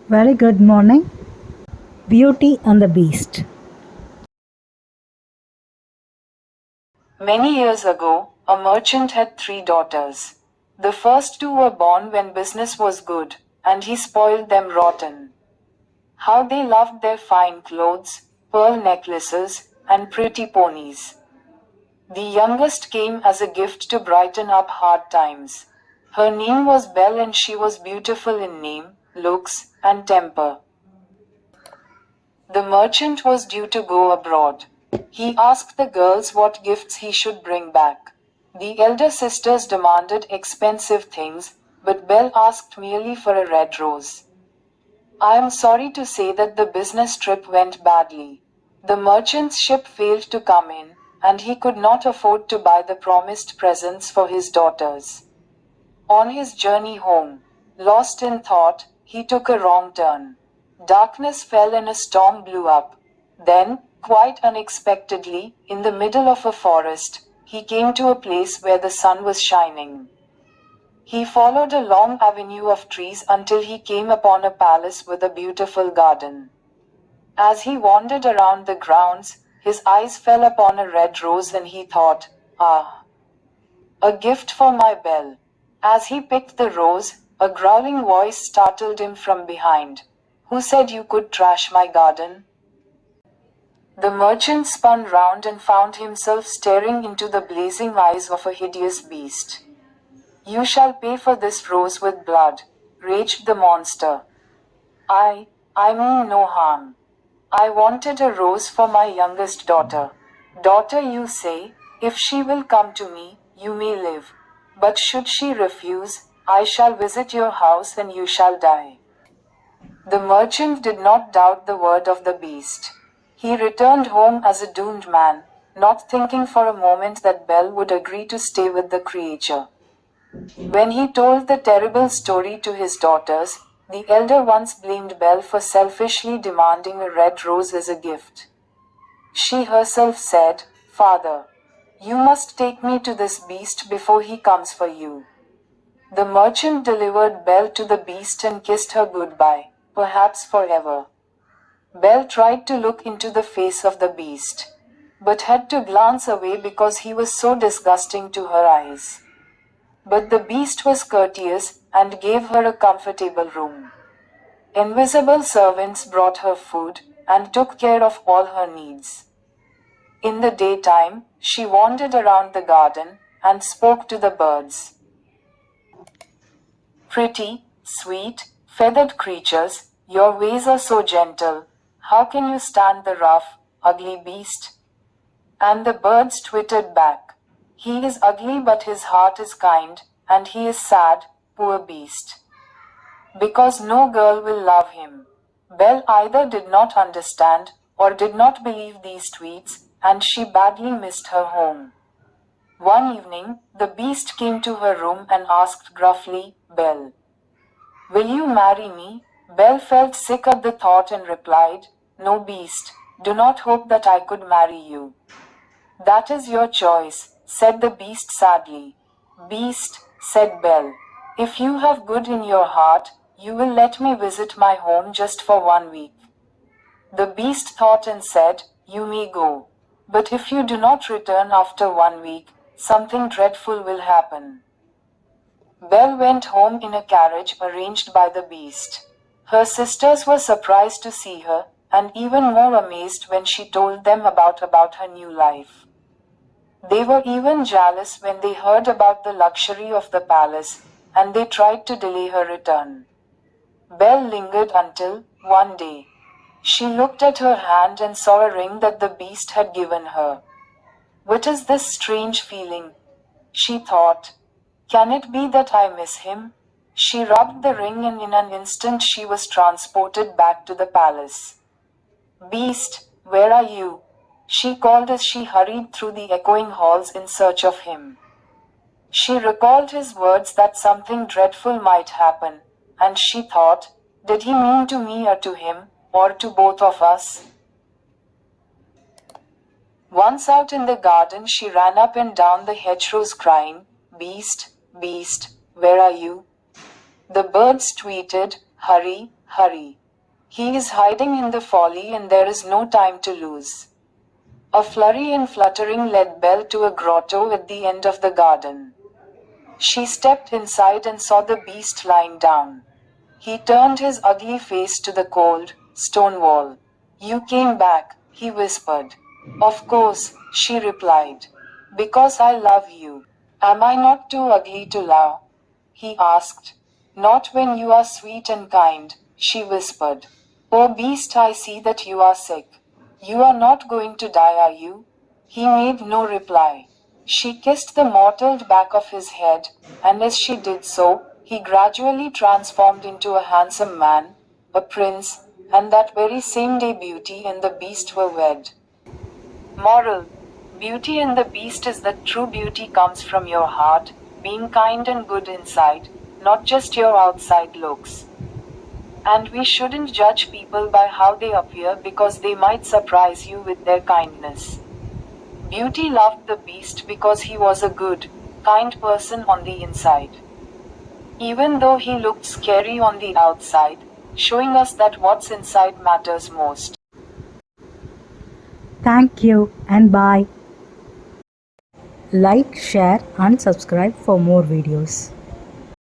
Very good morning. Beauty and the Beast. Many years ago, a merchant had three daughters. The first two were born when business was good, and he spoiled them rotten. How they loved their fine clothes, pearl necklaces, and pretty ponies. The youngest came as a gift to brighten up hard times. Her name was Belle and she was beautiful in name, looks, and temper. The merchant was due to go abroad. He asked the girls what gifts he should bring back. The elder sisters demanded expensive things, but Belle asked merely for a red rose. I am sorry to say that the business trip went badly. The merchant's ship failed to come in, and he could not afford to buy the promised presents for his daughters. On his journey home, lost in thought, he took a wrong turn. Darkness fell and a storm blew up. Then, quite unexpectedly, in the middle of a forest, he came to a place where the sun was shining. He followed a long avenue of trees until he came upon a palace with a beautiful garden. As he wandered around the grounds, his eyes fell upon a red rose and he thought, ah, a gift for my Belle. As he picked the rose, a growling voice startled him from behind. Who said you could trash my garden? The merchant spun round and found himself staring into the blazing eyes of a hideous beast. You shall pay for this rose with blood, raged the monster. I mean no harm. I wanted a rose for my youngest daughter. Daughter, you say, if she will come to me, you may live. But should she refuse, I shall visit your house and you shall die. The merchant did not doubt the word of the beast. He returned home as a doomed man, not thinking for a moment that Belle would agree to stay with the creature. When he told the terrible story to his daughters, the elder ones blamed Belle for selfishly demanding a red rose as a gift. She herself said, Father, you must take me to this beast before he comes for you. The merchant delivered Belle to the beast and kissed her goodbye, perhaps forever. Belle tried to look into the face of the beast, but had to glance away because he was so disgusting to her eyes. But the beast was courteous and gave her a comfortable room. Invisible servants brought her food and took care of all her needs. In the daytime, she wandered around the garden and spoke to the birds. Pretty, sweet, feathered creatures, your ways are so gentle. How can you stand the rough, ugly beast? And the birds twittered back. He is ugly but his heart is kind, and he is sad, poor beast. Because no girl will love him. Belle either did not understand or did not believe these tweets, and she badly missed her home. One evening, the beast came to her room and asked gruffly, Belle, will you marry me? Belle felt sick at the thought and replied, No, beast, do not hope that I could marry you. That is your choice, said the beast sadly. Beast, said Belle, if you have good in your heart, you will let me visit my home just for 1 week. The beast thought and said, You may go. But if you do not return after 1 week, something dreadful will happen. Belle went home in a carriage arranged by the beast. Her sisters were surprised to see her, and even more amazed when she told them about her new life. They were even jealous when they heard about the luxury of the palace, and they tried to delay her return. Belle lingered until, one day, she looked at her hand and saw a ring that the beast had given her. What is this strange feeling? She thought. Can it be that I miss him? She rubbed the ring and in an instant she was transported back to the palace. Beast, where are you? She called as she hurried through the echoing halls in search of him. She recalled his words that something dreadful might happen, and she thought, did he mean to me or to him, or to both of us? Once out in the garden she ran up and down the hedgerows crying, Beast, beast, where are you? The birds tweeted, Hurry, hurry. He is hiding in the folly and there is no time to lose. A flurry and fluttering led Belle to a grotto at the end of the garden. She stepped inside and saw the beast lying down. He turned his ugly face to the cold, stone wall. You came back, he whispered. Of course, she replied. Because I love you. Am I not too ugly to love? He asked. Not when you are sweet and kind, she whispered. Oh beast, I see that you are sick. You are not going to die, are you? He made no reply. She kissed the mottled back of his head, and as she did so, he gradually transformed into a handsome man, a prince, and that very same day Beauty and the Beast were wed. Moral: Beauty and the Beast is that true beauty comes from your heart, being kind and good inside, not just your outside looks. And we shouldn't judge people by how they appear because they might surprise you with their kindness. Beauty loved the Beast because he was a good, kind person on the inside. Even though he looked scary on the outside, showing us that what's inside matters most. Thank you and bye. Like, share and subscribe for more videos.